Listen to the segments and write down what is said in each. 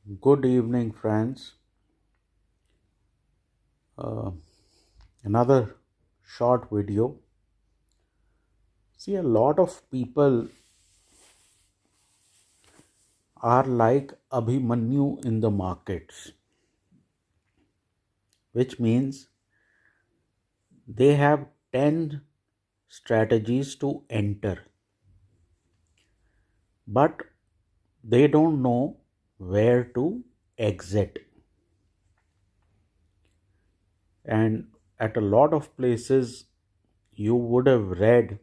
Good evening, friends. Uh, Another short video. See, a lot of people are like Abhimanyu in the markets, which means they have 10 strategies to enter, but they don't know where to exit. And at a lot of places, you would have read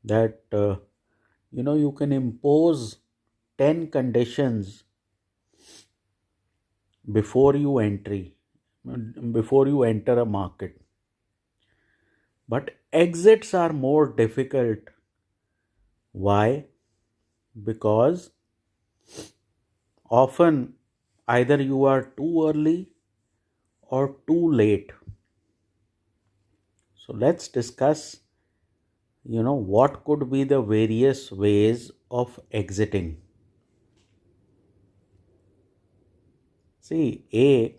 that you can impose 10 conditions before you entry before you enter a market, but exits are more difficult. Why? Because often either you are too early or too late. So let's discuss what could be the various ways of exiting. See, a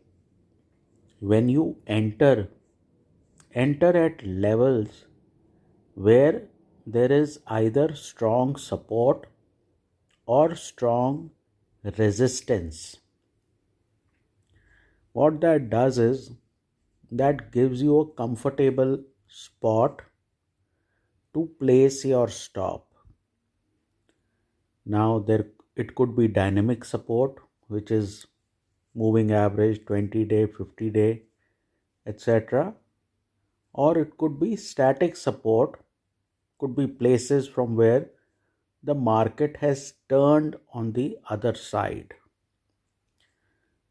when you enter at levels where there is either strong support or strong resistance. What that does is that gives you a comfortable spot to place your stop. Now there it could be dynamic support, which is moving average 20-day, 50-day, etc. Or it could be static support, could be places from where the market has turned on the other side.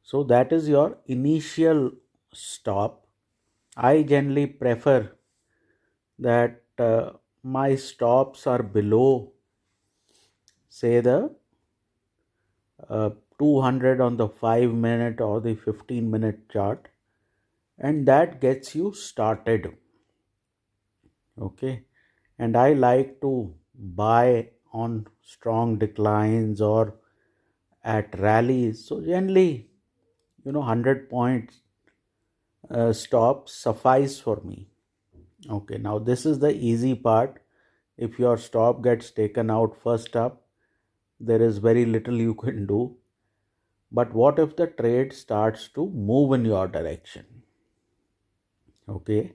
So that is your initial stop. I generally prefer that my stops are below, say, the 200 on the 5 minute or the 15-minute chart, and that gets you started. Okay, and I like to buy on strong declines or at rallies. So generally, 100 points stops suffice for me. Okay, now this is the easy part. If your stop gets taken out first up, there is very little you can do. But what if the trade starts to move in your direction? Okay,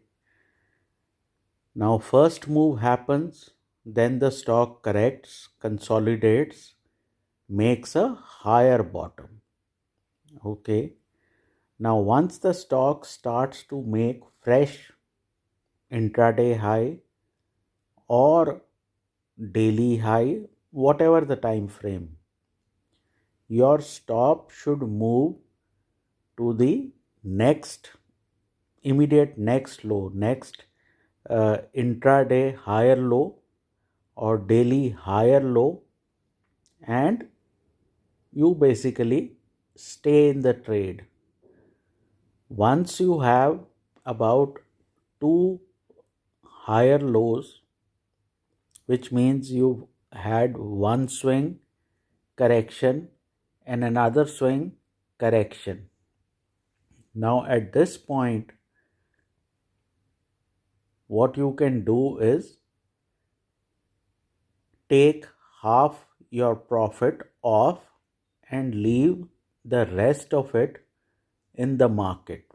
now first move happens, then the stock corrects, consolidates, makes a higher bottom. Okay, now once the stock starts to make fresh intraday high or daily high, whatever the time frame, your stop should move to the next immediate next low, next intraday higher low or daily higher low, and you basically stay in the trade. Once you have about two higher lows, which means you've had one swing correction and another swing correction. Now, at this point, what you can do is take half your profit off and leave the rest of it in the market,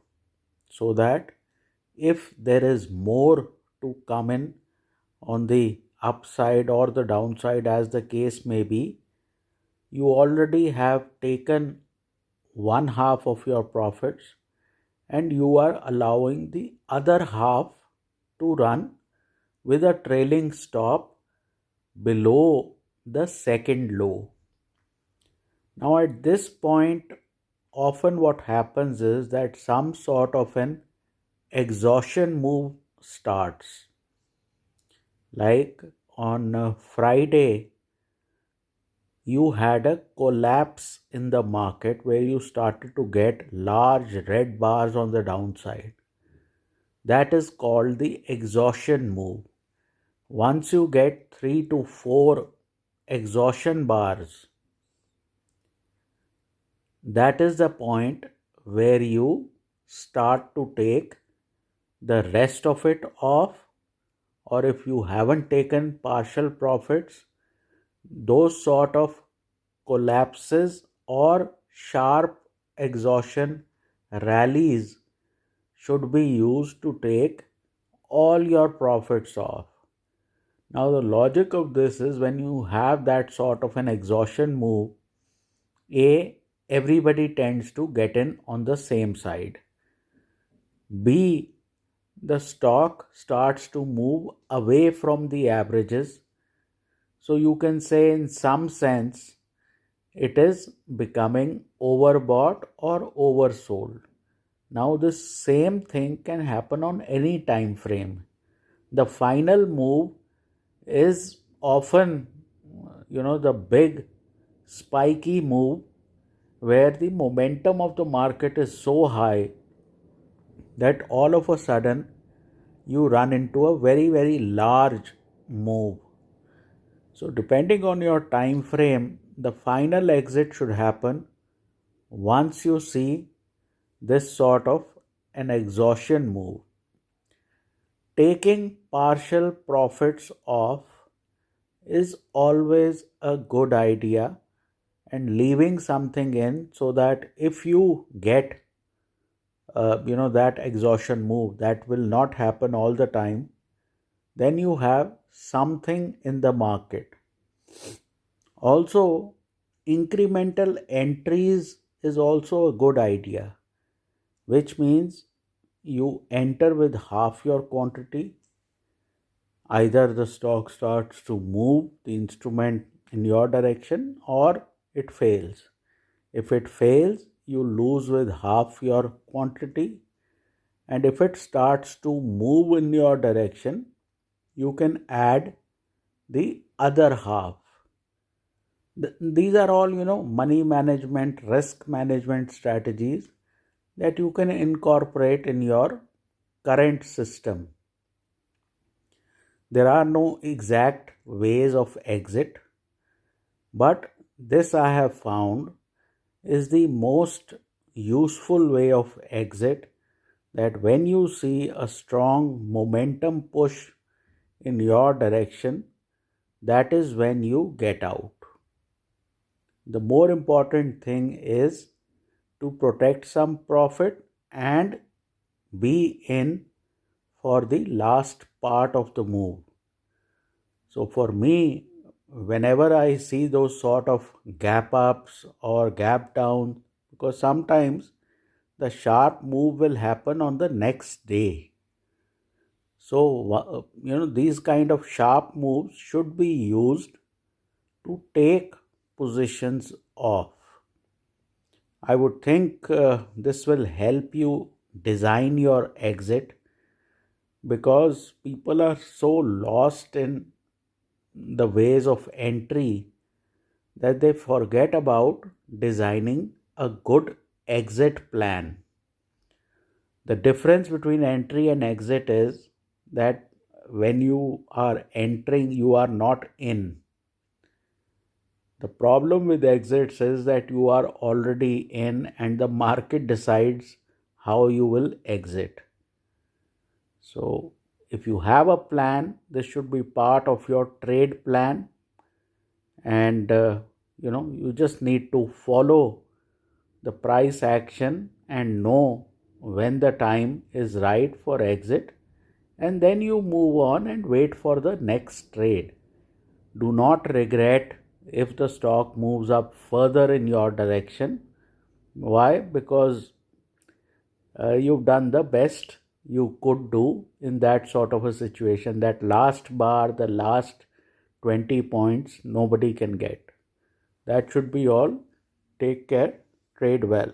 so that if there is more to come in on the upside or the downside, as the case may be, you already have taken one half of your profits and you are allowing the other half to run with a trailing stop below the second low. Now, at this point, often what happens is that some sort of an exhaustion move starts. Like on Friday, you had a collapse in the market where you started to get large red bars on the downside. That is called the exhaustion move. Once you get 3 to 4 exhaustion bars, that is the point where you start to take the rest of it off, or if you haven't taken partial profits, those sort of collapses or sharp exhaustion rallies should be used to take all your profits off. Now, the logic of this is when you have that sort of an exhaustion move, everybody tends to get in on the same side. B, the stock starts to move away from the averages. So you can say, in some sense, it is becoming overbought or oversold. Now, this same thing can happen on any time frame. The final move is often, the big spiky move where the momentum of the market is so high that all of a sudden you run into a very, very large move. So, depending on your time frame, the final exit should happen once you see this sort of an exhaustion move. Taking partial profits off is always a good idea, and leaving something in so that if you get that exhaustion move, that will not happen all the time, then you have something in the market. Also, incremental entries is also a good idea, which means you enter with half your quantity. Either the stock starts to move the instrument in your direction or it fails. If it fails, you lose with half your quantity, and if it starts to move in your direction, you can add the other half. These are all, money management, risk management strategies that you can incorporate in your current system. There are no exact ways of exit, but this I have found is the most useful way of exit, that when you see a strong momentum push in your direction, that is when you get out. The more important thing is to protect some profit and be in for the last part of the move. So for me, whenever I see those sort of gap ups or gap downs, because sometimes the sharp move will happen on the next day. So, these kind of sharp moves should be used to take positions off. I would think this will help you design your exit, because people are so lost in the ways of entry that they forget about designing a good exit plan. The difference between entry and exit is that when you are entering, you are not in. The problem with exits is that you are already in and the market decides how you will exit. So, if you have a plan, this should be part of your trade plan, and you just need to follow the price action and know when the time is right for exit, and then you move on and wait for the next trade. Do not regret if the stock moves up further in your direction. Why? Because you've done the best you could do in that sort of a situation. That last bar, the last 20 points, nobody can get. That should be all. Take care. Trade well.